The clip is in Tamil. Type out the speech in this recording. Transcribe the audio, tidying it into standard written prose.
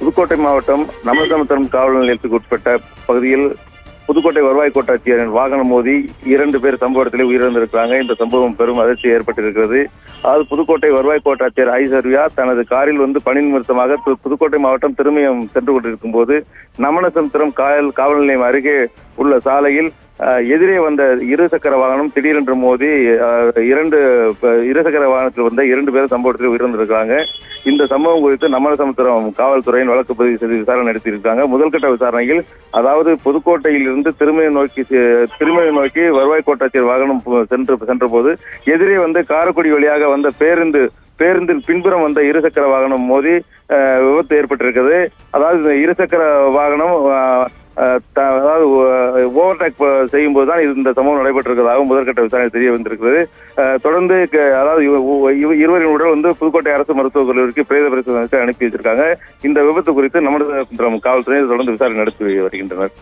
புதுக்கோட்டை மாவட்டம் நமசமுத்திரம் காவல் நிலையத்துக்கு உட்பட்ட பகுதியில் புதுக்கோட்டை வருவாய் கோட்டாட்சியரின் வாகனம் மோதி 2 பேர் சம்பவத்திலே உயிரிழந்திருக்கிறாங்க. இந்த சம்பவம் பெரும் அதிர்ச்சி ஏற்பட்டிருக்கிறது. அதாவது புதுக்கோட்டை வருவாய் கோட்டாட்சியர் ஐஸ்வர்யா தனது காரில் பணி நிமித்தமாக புதுக்கோட்டை மாவட்டம் திருமயம் சென்று கொண்டிருக்கும் போது நமசமுத்திரம் காவல் நிலையம் அருகே உள்ள சாலையில் எதிரே வந்த இருசக்கர வாகனம் திடீரென்று மோதி இருசக்கர வாகனத்தில் வந்த 2 பேர் சம்பவத்தில் உயிரிழந்திருக்கிறாங்க. இந்த சம்பவம் குறித்து நமசமுத்திரம் காவல்துறையின் வழக்கு பதிவு செய்து விசாரணை நடத்தியிருக்காங்க. முதல்கட்ட விசாரணையில் அதாவது புதுக்கோட்டையில் இருந்து திருமயம் நோக்கி வருவாய் கோட்டாட்சியர் வாகனம் சென்ற போது எதிரே காரைக்குடி வழியாக வந்த பேருந்தில் பின்புறம் வந்த இருசக்கர வாகனம் மோதி விபத்து ஏற்பட்டிருக்கிறது. அதாவது இந்த இருசக்கர வாகனம் அதாவது ஓவர்டேக் செய்யும் போதுதான் இந்த சம்பவம் நடைபெற்றிருக்கிறதாக முதற்கட்ட விசாரணை தெரிய வந்திருக்கிறது. தொடர்ந்து அதாவது இருவரின் உடல் புதுக்கோட்டை அரசு மருத்துவக் கல்லூரிக்கு பிரேத பரிசோதனைக்கு அனுப்பி வச்சிருக்காங்க. இந்த விபத்து குறித்து நமசமுத்திரம் காவல்துறை தொடர்ந்து விசாரணை நடத்தி வருகின்றனர்.